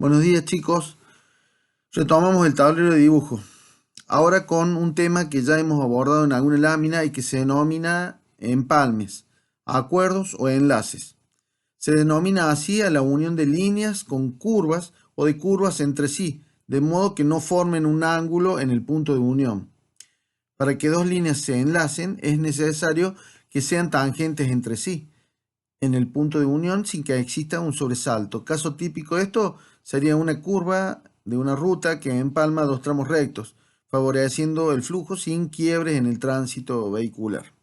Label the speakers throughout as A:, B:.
A: Buenos días chicos, retomamos el tablero de dibujo, ahora con un tema que ya hemos abordado en alguna lámina y que se denomina empalmes, acuerdos o enlaces. Se denomina así a la unión de líneas con curvas o de curvas entre sí, de modo que no formen un ángulo en el punto de unión. Para que dos líneas se enlacen es necesario que sean tangentes entre sí en el punto de unión sin que exista un sobresalto. Caso típico de esto sería una curva de una ruta que empalma dos tramos rectos, favoreciendo el flujo sin quiebres en el tránsito vehicular.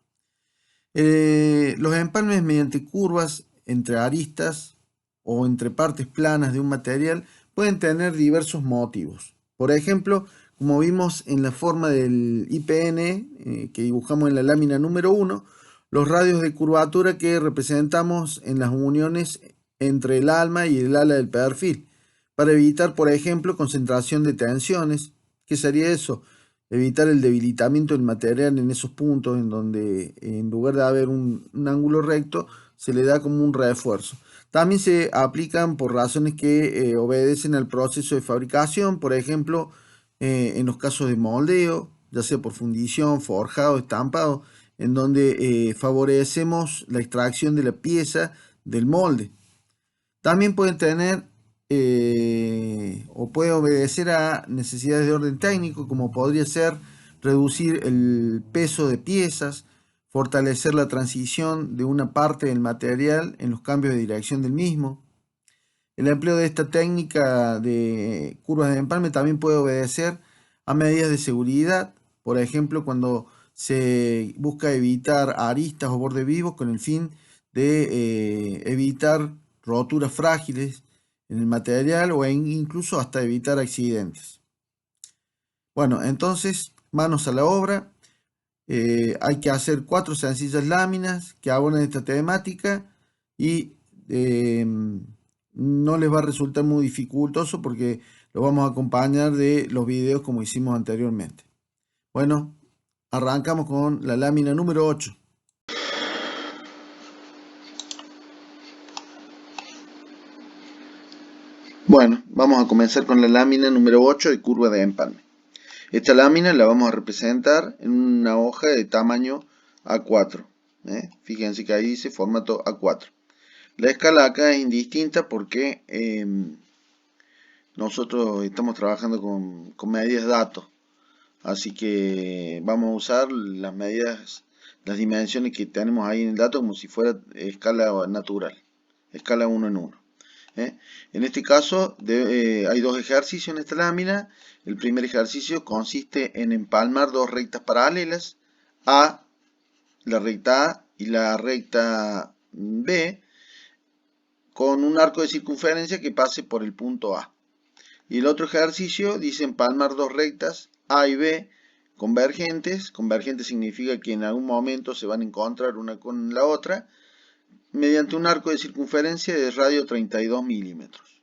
A: Los empalmes mediante curvas entre aristas o entre partes planas de un material pueden tener diversos motivos. Por ejemplo, como vimos en la forma del IPN que dibujamos en la lámina número 1, los radios de curvatura que representamos en las uniones entre el alma y el ala del perfil, para evitar, por ejemplo, concentración de tensiones. ¿Qué sería eso? Evitar el debilitamiento del material en esos puntos en donde en lugar de haber un ángulo recto se le da como un refuerzo. También se aplican por razones que obedecen al proceso de fabricación, por ejemplo, en los casos de moldeo, ya sea por fundición, forjado, estampado, en donde favorecemos la extracción de la pieza del molde. También pueden tener o puede obedecer a necesidades de orden técnico, como podría ser reducir el peso de piezas, fortalecer la transición de una parte del material en los cambios de dirección del mismo. El empleo de esta técnica de curvas de empalme también puede obedecer a medidas de seguridad, por ejemplo, cuando se busca evitar aristas o bordes vivos con el fin de evitar roturas frágiles en el material o incluso hasta evitar accidentes. Bueno, entonces, manos a la obra. Hay que hacer 4 sencillas láminas que abordan esta temática y no les va a resultar muy dificultoso porque lo vamos a acompañar de los videos como hicimos anteriormente. Bueno, arrancamos con la lámina número 8. Bueno, vamos a comenzar con la lámina número 8 de curva de empalme. Esta lámina la vamos a representar en una hoja de tamaño A4. Fíjense que ahí dice formato A4. La escala acá es indistinta porque nosotros estamos trabajando con medidas datos. Así que vamos a usar las medidas, las dimensiones que tenemos ahí en el dato como si fuera escala natural, escala 1 en 1. En este caso hay dos ejercicios en esta lámina. El primer ejercicio consiste en empalmar dos rectas paralelas, A, la recta A y la recta B, con un arco de circunferencia que pase por el punto A. Y el otro ejercicio dice empalmar dos rectas A y B convergentes. Convergentes significa que en algún momento se van a encontrar una con la otra mediante un arco de circunferencia de radio 32 milímetros.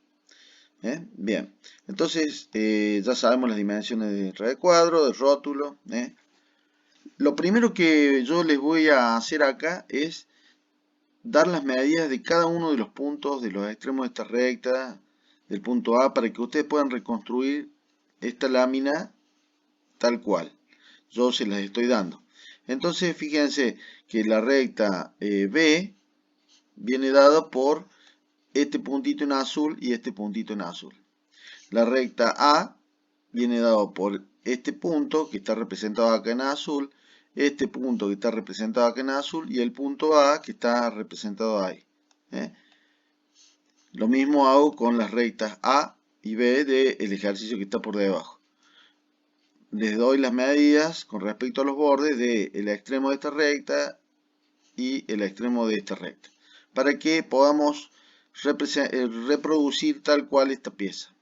A: Bien, entonces ya sabemos las dimensiones del recuadro, del rótulo. Lo primero que yo les voy a hacer acá es dar las medidas de cada uno de los puntos de los extremos de esta recta, del punto A, para que ustedes puedan reconstruir esta lámina tal cual. Yo se las estoy dando. Entonces fíjense que la recta B viene dada por este puntito en azul y este puntito en azul. La recta A viene dado por este punto que está representado acá en azul, este punto que está representado acá en azul y el punto A que está representado ahí. Lo mismo hago con las rectas A y B del ejercicio que está por debajo. Les doy las medidas con respecto a los bordes del extremo de esta recta y el extremo de esta recta, para que podamos reproducir tal cual esta pieza.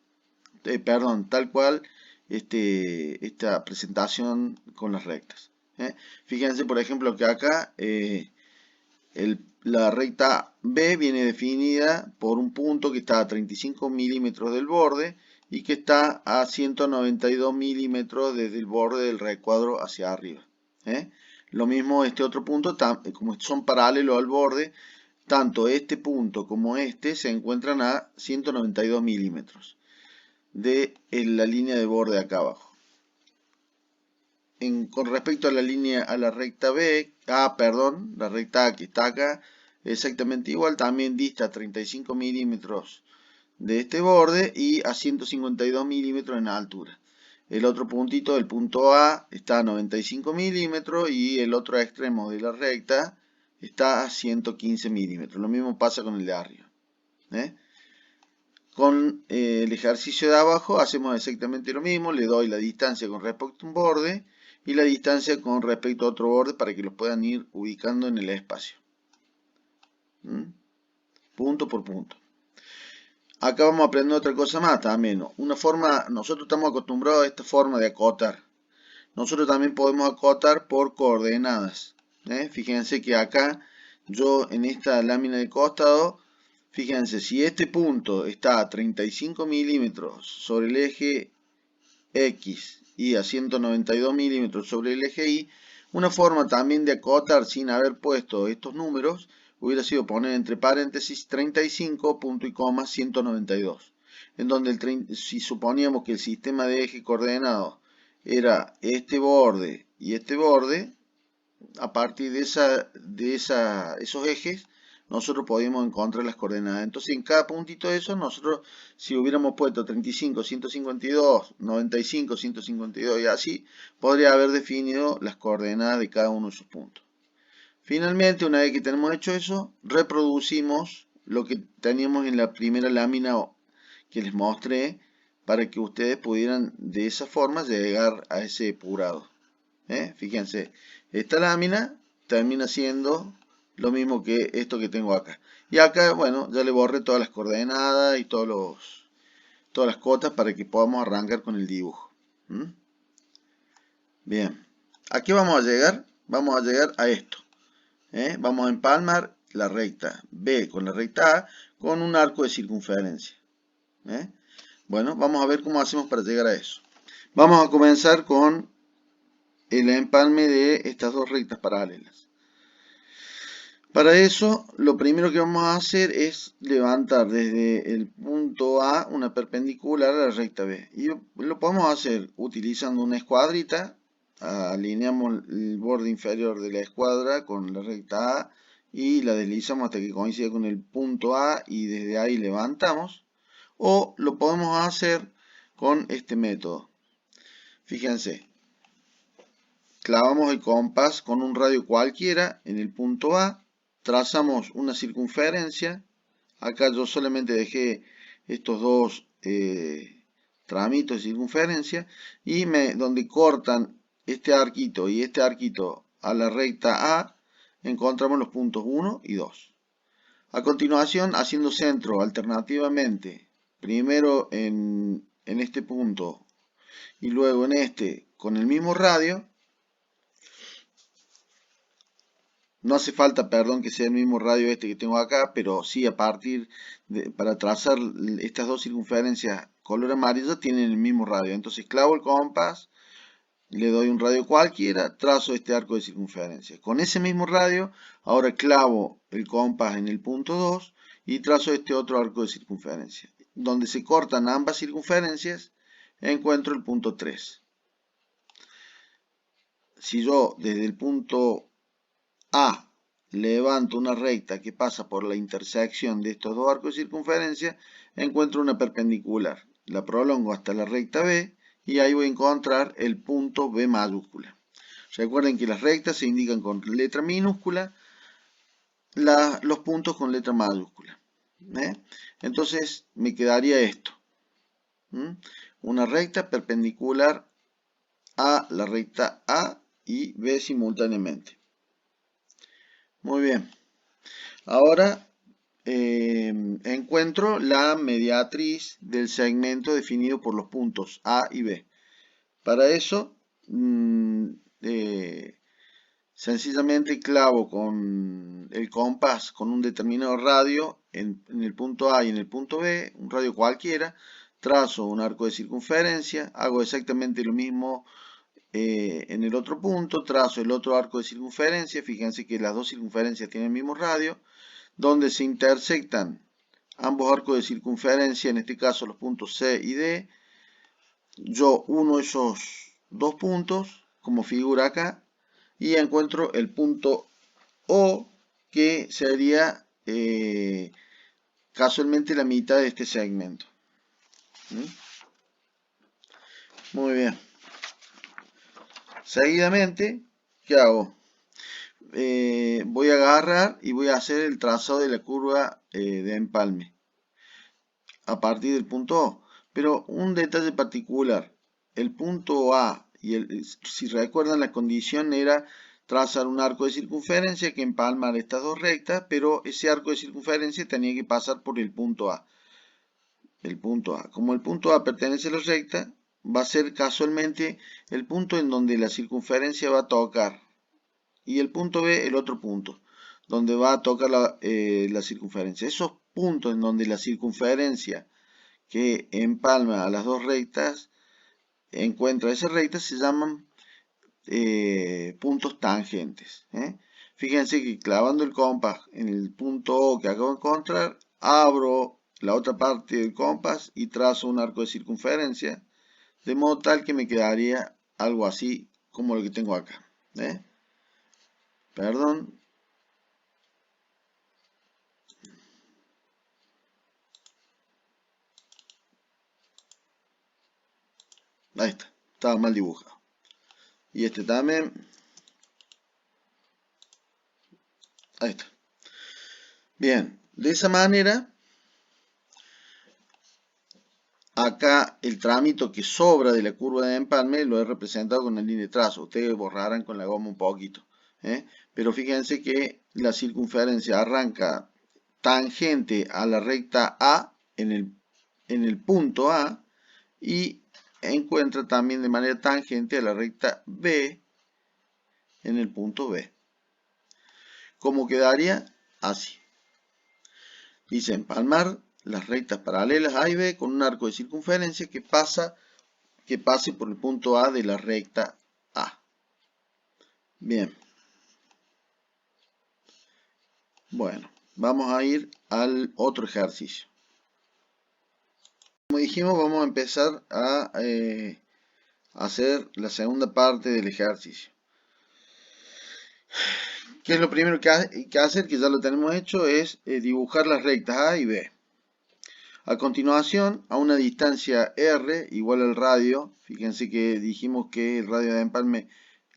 A: Tal cual esta presentación con las rectas. Fíjense, por ejemplo, que acá la recta B viene definida por un punto que está a 35 milímetros del borde y que está a 192 milímetros desde el borde del recuadro hacia arriba. Lo mismo este otro punto, como son paralelos al borde, tanto este punto como este se encuentran a 192 milímetros. de la línea de borde acá abajo. Con respecto a la línea, a la recta la recta A que está acá, exactamente igual, también dista 35 milímetros de este borde y a 152 milímetros en altura. El otro puntito, el punto A, está a 95 milímetros y el otro extremo de la recta está a 115 milímetros. Lo mismo pasa con el de arriba. Con el ejercicio de abajo hacemos exactamente lo mismo. Le doy la distancia con respecto a un borde y la distancia con respecto a otro borde para que los puedan ir ubicando en el espacio. Punto por punto. Acá vamos a aprender otra cosa más también. Una forma, nosotros estamos acostumbrados a esta forma de acotar. Nosotros también podemos acotar por coordenadas. Fíjense que acá, yo en esta lámina de costado, fíjense, si este punto está a 35 milímetros sobre el eje X y a 192 milímetros sobre el eje Y, una forma también de acotar sin haber puesto estos números hubiera sido poner entre paréntesis 35, punto y coma, 192. En donde si suponíamos que el sistema de eje coordenado era este borde y este borde, a partir de esos ejes, nosotros podíamos encontrar las coordenadas. Entonces, en cada puntito de eso, nosotros, si hubiéramos puesto 35, 152, 95, 152 y así, podría haber definido las coordenadas de cada uno de esos puntos. Finalmente, una vez que tenemos hecho eso, reproducimos lo que teníamos en la primera lámina que les mostré para que ustedes pudieran de esa forma llegar a ese depurado. Fíjense, esta lámina termina siendo lo mismo que esto que tengo acá. Y acá, bueno, ya le borré todas las coordenadas y todas las cotas para que podamos arrancar con el dibujo. Bien, ¿a qué vamos a llegar? Vamos a llegar a esto. Vamos a empalmar la recta B con la recta A con un arco de circunferencia. Bueno, vamos a ver cómo hacemos para llegar a eso. Vamos a comenzar con el empalme de estas dos rectas paralelas. Para eso, lo primero que vamos a hacer es levantar desde el punto A una perpendicular a la recta B. Y lo podemos hacer utilizando una escuadrita. Alineamos el borde inferior de la escuadra con la recta A y la deslizamos hasta que coincida con el punto A y desde ahí levantamos. O lo podemos hacer con este método. Fíjense, clavamos el compás con un radio cualquiera en el punto A, trazamos una circunferencia. Acá yo solamente dejé estos dos tramitos de circunferencia y donde cortan este arquito y este arquito a la recta A, encontramos los puntos 1 y 2. A continuación, haciendo centro alternativamente, primero en este punto y luego en este con el mismo radio. No hace falta, perdón, que sea el mismo radio este que tengo acá, pero sí a partir para trazar estas dos circunferencias color amarillo tienen el mismo radio. Entonces clavo el compás, le doy un radio cualquiera, trazo este arco de circunferencia. Con ese mismo radio, ahora clavo el compás en el punto 2 y trazo este otro arco de circunferencia. Donde se cortan ambas circunferencias, encuentro el punto 3. Si yo desde el punto A levanto una recta que pasa por la intersección de estos dos arcos de circunferencia, encuentro una perpendicular. La prolongo hasta la recta B y ahí voy a encontrar el punto B mayúscula. Recuerden que las rectas se indican con letra minúscula, los puntos con letra mayúscula. Entonces me quedaría esto. Una recta perpendicular a la recta A y B simultáneamente. Muy bien. Ahora encuentro la mediatriz del segmento definido por los puntos A y B. Para eso, sencillamente clavo con el compás con un determinado radio en el punto A y en el punto B, un radio cualquiera, trazo un arco de circunferencia, hago exactamente lo mismo en el otro punto, trazo el otro arco de circunferencia. Fíjense que las dos circunferencias tienen el mismo radio, donde se intersectan ambos arcos de circunferencia, en este caso los puntos C y D, yo uno esos dos puntos, como figura acá, y encuentro el punto O, que sería casualmente la mitad de este segmento. ¿Mm? Muy bien. Seguidamente, ¿qué hago? Voy a agarrar y voy a hacer el trazado de la curva de empalme a partir del punto O. Pero un detalle particular, el punto A, si recuerdan, la condición era trazar un arco de circunferencia que empalmara estas dos rectas, pero ese arco de circunferencia tenía que pasar por el punto A. El punto A. Como el punto A pertenece a la recta, va a ser casualmente el punto en donde la circunferencia va a tocar. Y el punto B, el otro punto, donde va a tocar la circunferencia. Esos puntos en donde la circunferencia que empalma a las dos rectas encuentra esa recta se llaman puntos tangentes. Fíjense que clavando el compás en el punto O que acabo de encontrar, abro la otra parte del compás y trazo un arco de circunferencia, de modo tal que me quedaría algo así como lo que tengo acá. Perdón. Ahí está, estaba mal dibujado. Y este también. Ahí está. Bien, de esa manera, acá el trámite que sobra de la curva de empalme lo he representado con la línea de trazo. Ustedes borrarán con la goma un poquito. Pero fíjense que la circunferencia arranca tangente a la recta A en el punto A y encuentra también de manera tangente a la recta B en el punto B. ¿Cómo quedaría? Así. Dice empalmar las rectas paralelas A y B con un arco de circunferencia que pase por el punto A de la recta A. Bien. Bueno, vamos a ir al otro ejercicio. Como dijimos, vamos a empezar a hacer la segunda parte del ejercicio. ¿Qué es lo primero que hay que hacer? Que ya lo tenemos hecho, es dibujar las rectas A y B. A continuación, a una distancia R igual al radio, fíjense que dijimos que el radio de empalme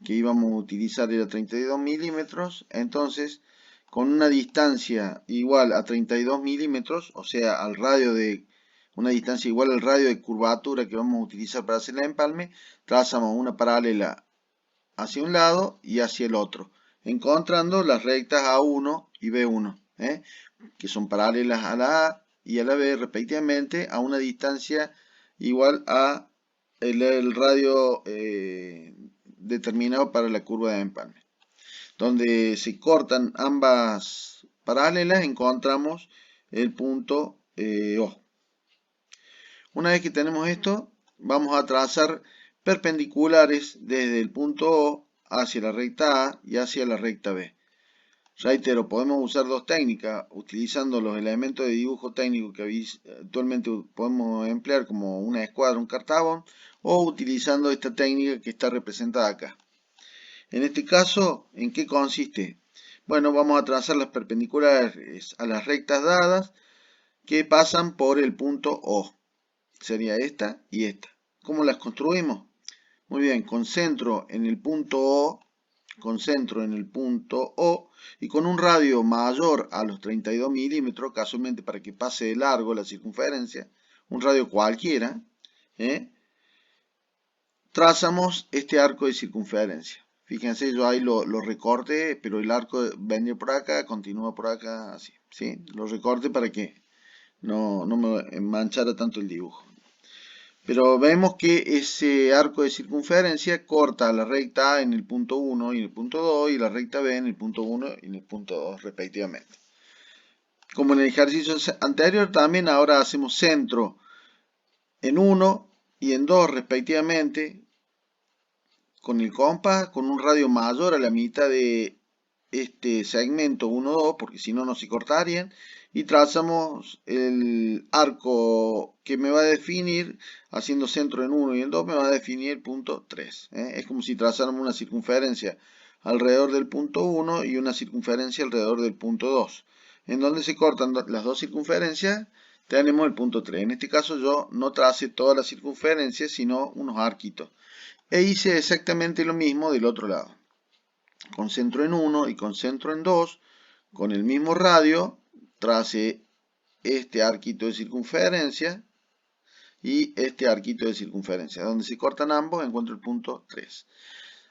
A: que íbamos a utilizar era 32 milímetros, entonces con una distancia igual a 32 milímetros, o sea, al radio de una distancia igual al radio de curvatura que vamos a utilizar para hacer el empalme, trazamos una paralela hacia un lado y hacia el otro, encontrando las rectas A1 y B1, que son paralelas a la A y a la B respectivamente a una distancia igual a el radio determinado para la curva de empalme. Donde se cortan ambas paralelas encontramos el punto O. Una vez que tenemos esto, vamos a trazar perpendiculares desde el punto O hacia la recta A y hacia la recta B. Reitero, podemos usar dos técnicas, utilizando los elementos de dibujo técnico que actualmente podemos emplear como una escuadra, un cartabón, o utilizando esta técnica que está representada acá. En este caso, ¿en qué consiste? Bueno, vamos a trazar las perpendiculares a las rectas dadas que pasan por el punto O. Sería esta y esta. ¿Cómo las construimos? Muy bien, concentro en el punto O y con un radio mayor a los 32 milímetros, casualmente para que pase de largo la circunferencia, un radio cualquiera, trazamos este arco de circunferencia. Fíjense, yo ahí lo recorté, pero el arco venía por acá, continúa por acá, así, ¿sí? Lo recorté para que no me manchara tanto el dibujo. Pero vemos que ese arco de circunferencia corta la recta A en el punto 1 y en el punto 2 y la recta B en el punto 1 y en el punto 2 respectivamente. Como en el ejercicio anterior, también ahora hacemos centro en 1 y en 2 respectivamente con el compás, con un radio mayor a la mitad de este segmento 1-2, porque si no, no se cortarían, y trazamos el arco que me va a definir, haciendo centro en 1 y en 2, me va a definir el punto 3. Es como si trazáramos una circunferencia alrededor del punto 1 y una circunferencia alrededor del punto 2. En donde se cortan las dos circunferencias, tenemos el punto 3. En este caso yo no tracé toda la circunferencia, sino unos arquitos. E hice exactamente lo mismo del otro lado. Con centro en 1 y con centro en 2, con el mismo radio, tracé este arquito de circunferencia y este arquito de circunferencia. Donde se cortan ambos encuentro el punto 3.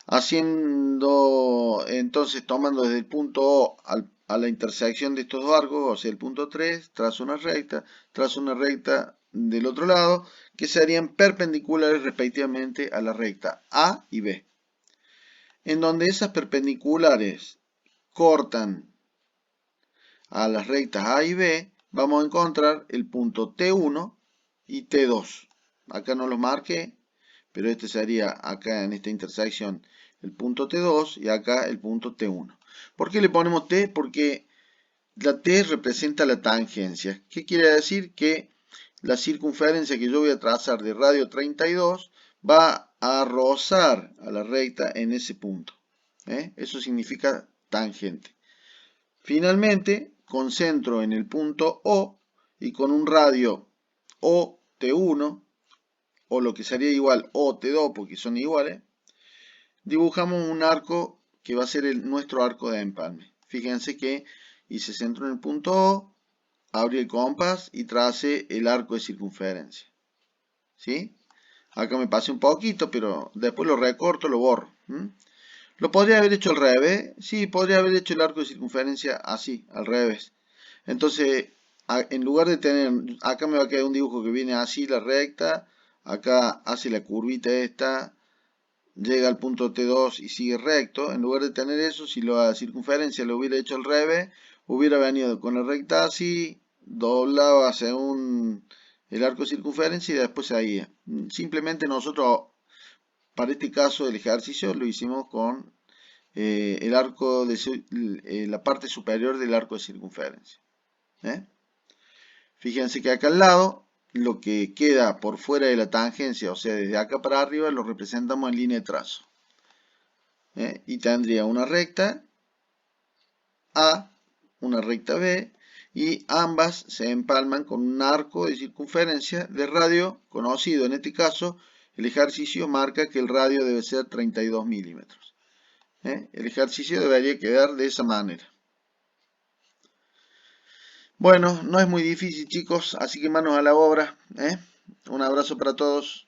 A: Haciendo, entonces, tomando desde el punto O a la intersección de estos dos arcos, o sea, el punto 3, trazo una recta del otro lado, que serían perpendiculares respectivamente a la recta A y B. En donde esas perpendiculares cortan a las rectas A y B, vamos a encontrar el punto T1 y T2. Acá no los marqué, pero este sería acá en esta intersección el punto T2 y acá el punto T1. ¿Por qué le ponemos T? Porque la T representa la tangencia. ¿Qué quiere decir? Que la circunferencia que yo voy a trazar de radio 32 va a rozar a la recta en ese punto. Eso significa tangente. Finalmente, concentro en el punto O y con un radio OT1, o lo que sería igual OT2 porque son iguales, dibujamos un arco que va a ser nuestro arco de empalme. Fíjense que hice centro en el punto O, abrí el compás y tracé el arco de circunferencia. ¿Sí? Acá me pasé un poquito, pero después lo recorto, lo borro. ¿Lo podría haber hecho al revés? Sí, podría haber hecho el arco de circunferencia así, al revés. Entonces, en lugar de tener, acá me va a quedar un dibujo que viene así, la recta, acá hace la curvita esta, llega al punto T2 y sigue recto. En lugar de tener eso, si la circunferencia lo hubiera hecho al revés, hubiera venido con la recta así, doblaba según el arco de circunferencia y después seguía. Simplemente nosotros, para este caso del ejercicio, lo hicimos con el arco de la parte superior del arco de circunferencia. Fíjense que acá al lado, lo que queda por fuera de la tangencia, o sea, desde acá para arriba, lo representamos en línea de trazo. Y tendría una recta A, una recta B, y ambas se empalman con un arco de circunferencia de radio conocido. En este caso, el ejercicio marca que el radio debe ser 32 milímetros. El ejercicio debería quedar de esa manera. Bueno, no es muy difícil, chicos, así que manos a la obra. Un abrazo para todos.